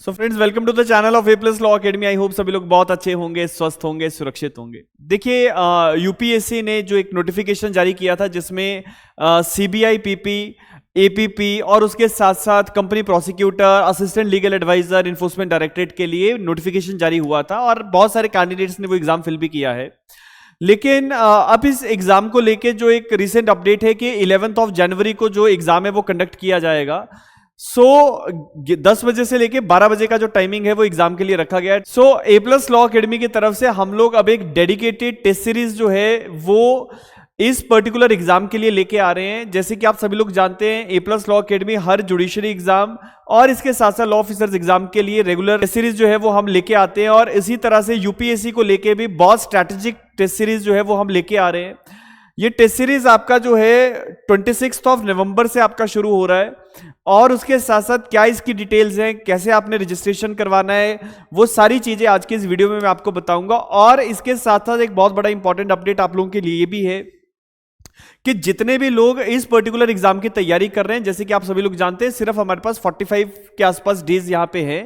So friends, welcome to the channel of A plus law academy. I hope सभी लोग बहुत अच्छे होंगे, स्वस्थ होंगे, सुरक्षित होंगे। देखिए, यूपीएससी ने जो एक नोटिफिकेशन जारी किया था जिसमें सीबीआई, पीपी, एपीपी और उसके साथ साथ company prosecutor, assistant legal adviser, enforcement directorate के लिए नोटिफिकेशन जारी हुआ था और बहुत सारे कैंडिडेट्स ने वो एग्जाम फिल भी किया है। लेकिन अब इस एग्जाम को लेके जो एक रिसेंट अपडेट है कि 11th ऑफ जनवरी को जो एग्जाम है वो कंडक्ट किया जाएगा। 10 बजे से लेके 12 बजे का जो टाइमिंग है वो एग्जाम के लिए रखा गया है। ए प्लस लॉ अकेडमी की तरफ से हम लोग अब एक डेडिकेटेड टेस्ट सीरीज जो है वो इस पर्टिकुलर एग्जाम के लिए लेके आ रहे हैं। जैसे कि आप सभी लोग जानते हैं, ए प्लस लॉ अकेडमी हर जुडिशरी एग्जाम और इसके साथ साथ लॉ ऑफिसर्स एग्जाम के लिए रेगुलर टेस्ट सीरीज जो है वो हम लेके आते हैं और इसी तरह से यूपीएससी को लेके भी बहुत स्ट्रैटेजिक टेस्ट सीरीज जो है वो हम लेके आ रहे हैं। ये टेस्ट सीरीज आपका जो है 26 ऑफ नवंबर से आपका शुरू हो रहा है और उसके साथ साथ क्या इसकी डिटेल्स हैं, कैसे आपने रजिस्ट्रेशन करवाना है, वो सारी चीजें आज के इस वीडियो में मैं आपको बताऊंगा। और इसके साथ साथ एक बहुत बड़ा इंपॉर्टेंट अपडेट आप लोगों के लिए भी है कि जितने भी लोग इस पर्टिकुलर एग्जाम की तैयारी कर रहे हैं, जैसे कि आप सभी लोग जानते हैं, सिर्फ हमारे पास 45 के आसपास डेज यहां पे है।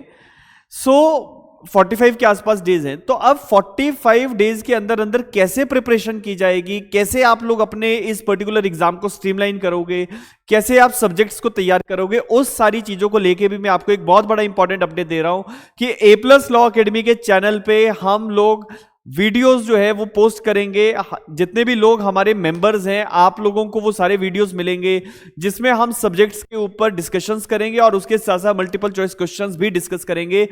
45 के आसपास डेज हैं। तो अब 45 डेज के अंदर अंदर कैसे प्रिपरेशन की जाएगी, कैसे आप लोग अपने इस पर्टिकुलर एग्जाम को स्ट्रीमलाइन करोगे, कैसे आप सब्जेक्ट्स को तैयार करोगे, उस सारी चीजों को लेके भी मैं आपको एक बहुत बड़ा इंपॉर्टेंट अपडेट दे रहा हूं कि ए प्लस लॉ अकेडमी के चैनल पे हम लोग वीडियोस जो है वो पोस्ट करेंगे। जितने भी लोग हमारे मेंबर्स हैं, आप लोगों को वो सारे वीडियोस मिलेंगे जिसमें हम सब्जेक्ट्स के ऊपर डिस्कशंस करेंगे और उसके साथ साथ मल्टीपल चॉइस क्वेश्चंस भी डिस्कस करेंगे।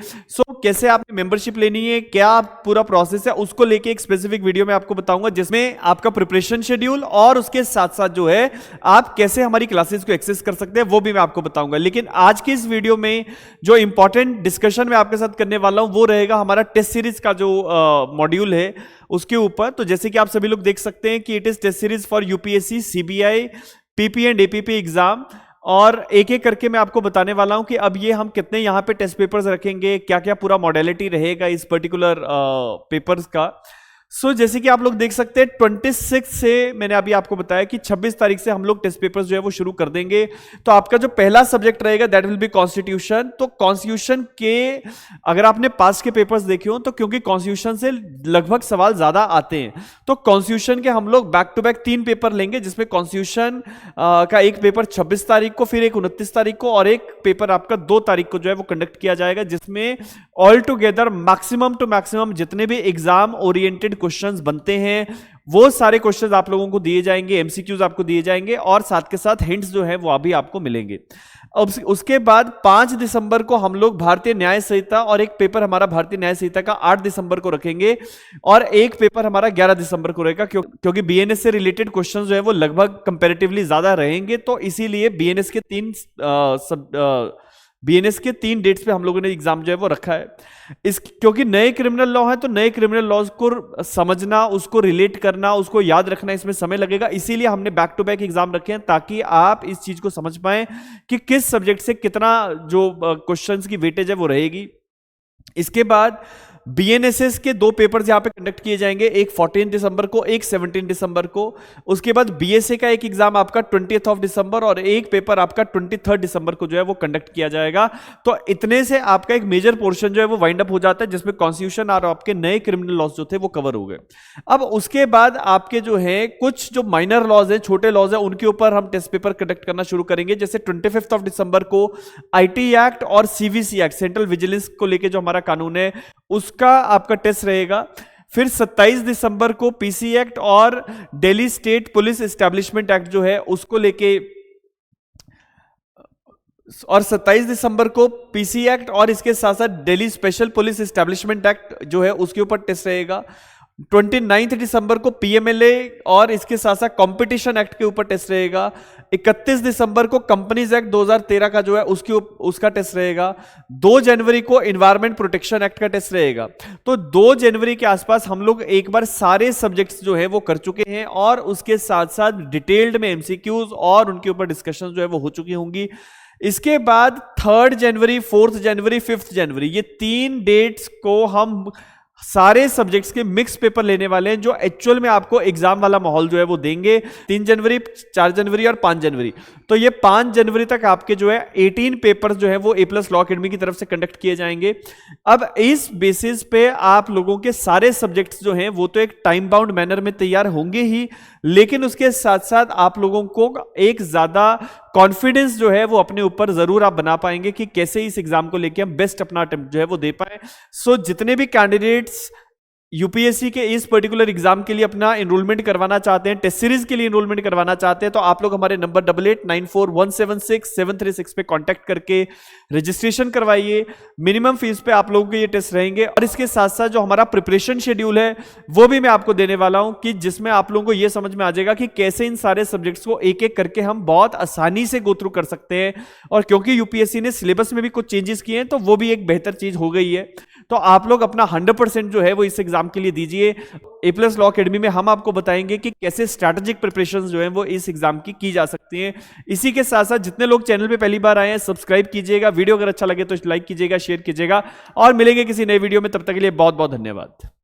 कैसे आपने मेंबरशिप लेनी है, क्या पूरा प्रोसेस है, उसको लेके एक स्पेसिफिक वीडियो में आपको बताऊंगा जिसमें आपका प्रिपरेशन शेड्यूल और उसके साथ साथ जो है आप कैसे हमारी क्लासेस को एक्सेस कर सकते हैं वो भी मैं आपको बताऊंगा। लेकिन आज की इस वीडियो में जो इंपॉर्टेंट डिस्कशन मैं आपके साथ करने वाला हूं वो रहेगा हमारा टेस्ट सीरीज का जो मॉड्यूल है उसके ऊपर। तो जैसे कि आप सभी लोग देख सकते हैं कि it is test series for UPSC, CBI, PP and APP exam और एक एक करके मैं आपको बताने वाला हूं कि अब ये हम कितने यहां पे टेस्ट पेपर्स रखेंगे, क्या क्या पूरा मॉडलिटी रहेगा इस पर्टिकुलर पेपर्स का। जैसे कि आप लोग देख सकते हैं 26 से मैंने अभी आपको बताया कि 26 तारीख से हम लोग टेस्ट पेपर्स जो है वो शुरू कर देंगे। तो आपका जो पहला सब्जेक्ट रहेगा दैट विल बी कॉन्स्टिट्यूशन। तो कॉन्स्टिट्यूशन के अगर आपने पास के पेपर्स देखे हो तो क्योंकि कॉन्स्टिट्यूशन से लगभग सवाल ज्यादा आते हैं तो कॉन्स्टिट्यूशन के हम लोग बैक टू बैक 3 पेपर लेंगे, जिसमें कॉन्स्टिट्यूशन का एक पेपर 26 तारीख को, फिर एक 29 तारीख को और एक पेपर आपका 2 तारीख को जो है वो कंडक्ट किया जाएगा, जिसमें all together maximum to maximum जितने भी एग्जाम ओरिएंटेड क्वेश्चंस बनते हैं वो सारे क्वेश्चंस आप लोगों को दिए जाएंगे, एमसीक्यूज आपको दिए जाएंगे और साथ के साथ हिंट्स जो है वो अभी आपको मिलेंगे। अब उसके बाद 5 दिसंबर को हम लोग भारतीय न्याय संहिता और एक पेपर हमारा भारतीय न्याय संहिता का 8 दिसंबर को रखेंगे और एक पेपर हमारा 11 दिसंबर को रहेगा, क्योंकि बीएनएस से रिलेटेड क्वेश्चंस जो है वो लगभग कंपैरेटिवली ज्यादा रहेंगे। तो इसीलिए बीएनएस के 3 डेट्स पे हम लोगों ने एग्जाम जो है वो रखा है। क्योंकि नए क्रिमिनल लॉ है तो नए क्रिमिनल लॉज को समझना, उसको रिलेट करना, उसको याद रखना इसमें समय लगेगा। इसीलिए हमने बैक टू बैक एग्जाम रखे हैं ताकि आप इस चीज को समझ पाएं कि किस सब्जेक्ट से कितना जो क्वेश्चंस की वेटेज है वो रहेगी। इसके बाद बीएनएसएस के 2 पेपर्स यहां पे कंडक्ट किए जाएंगे, एक 14 दिसंबर को, एक 17 दिसंबर को। उसके बाद बीएसए का एक एग्जाम आपका 20th ऑफ दिसंबर और एक पेपर आपका 23 दिसंबर को जो है वो कंडक्ट किया जाएगा। तो इतने से आपका एक मेजर पोर्शन जो है वो वाइंड अप हो जाता है, जिसमें कॉन्स्टिट्यूशन और आपके नए क्रिमिनल लॉज जो थे वो कवर हो गए। अब उसके बाद आपके जो है कुछ जो माइनर लॉज है, छोटे लॉज है, उनके ऊपर हम टेस्ट पेपर कंडक्ट करना शुरू करेंगे। जैसे 25 ऑफ दिसंबर को आईटी एक्ट और सीवीसी एक्ट, सेंट्रल विजिलेंस को लेकर जो हमारा कानून है उसका आपका टेस्ट रहेगा। फिर 27 दिसंबर को पीसी एक्ट और Delhi state police establishment act जो है उसको लेके, और 27 दिसंबर को पीसी एक्ट और इसके साथ साथ Delhi special police establishment act जो है उसके ऊपर टेस्ट रहेगा। 29 दिसंबर को पीएमएलए और इसके साथ साथ कंपटीशन एक्ट के ऊपर टेस्ट रहेगा। 31 दिसंबर को कंपनीज एक्ट 2013 का जो है उसका टेस्ट रहेगा। 2 जनवरी को एनवायरमेंट प्रोटेक्शन एक्ट का टेस्ट रहेगा। तो 2 जनवरी के आसपास हम लोग एक बार सारे सब्जेक्ट्स जो है वो कर चुके हैं और उसके साथ साथ डिटेल्ड में एमसीक्यूज और उनके ऊपर डिस्कशन जो है वो हो चुकी होंगी। इसके बाद 3 जनवरी, 4 जनवरी, 5 जनवरी, ये 3 डेट्स को हम सारे सब्जेक्ट्स के मिक्स पेपर लेने वाले हैं, जो एक्चुअल में आपको एग्जाम वाला माहौल जो है वो देंगे 3 जनवरी, 4 जनवरी और 5 जनवरी। तो ये 5 जनवरी तक आपके जो है 18 पेपर्स जो है वो A+ लॉ अकेडमी की तरफ से कंडक्ट किए जाएंगे। अब इस बेसिस पे आप लोगों के सारे सब्जेक्ट्स जो हैं वो तो एक टाइम बाउंड मैनर में तैयार होंगे ही, लेकिन उसके साथ साथ आप लोगों को एक ज्यादा कॉन्फिडेंस जो है वो अपने ऊपर जरूर आप बना पाएंगे कि कैसे इस एग्जाम को लेके हम बेस्ट अपना अटेम्प्ट जो है वो दे पाए। सो जितने भी कैंडिडेट्स यूपीएससी के इस पर्टिकुलर एग्जाम के लिए अपना एनरोलमेंट करवाना चाहते हैं, टेस्ट सीरीज के लिए एनरोलमेंट करवाना चाहते हैं, तो आप लोग हमारे नंबर 8894176736 पे कांटेक्ट करके रजिस्ट्रेशन करवाइए। मिनिमम फीस पे आप लोगों के ये टेस्ट रहेंगे, और इसके साथ साथ जो हमारा प्रिपरेशन शेड्यूल है वो भी मैं आपको देने वाला हूं, कि जिसमें आप लोगों को ये समझ में आ जाएगा कि कैसे इन सारे सब्जेक्ट्स को एक एक करके हम बहुत आसानी से गो थ्रू कर सकते हैं। और क्योंकि यूपीएससी ने सिलेबस में भी कुछ चेंजेस किए हैं, तो वो भी एक बेहतर चीज हो गई है। तो आप लोग अपना 100% जो है वो इस एग्जाम के लिए दीजिए। A+ लॉ अकेडमी में हम आपको बताएंगे कि कैसे स्ट्रैटेजिक प्रिपरेशन जो है वो इस एग्जाम की जा सकती हैं। इसी के साथ साथ जितने लोग चैनल पे पहली बार आए हैं सब्सक्राइब कीजिएगा, वीडियो अगर अच्छा लगे तो लाइक कीजिएगा, शेयर कीजिएगा, और मिलेंगे किसी नए वीडियो में। तब तक के लिए बहुत बहुत धन्यवाद।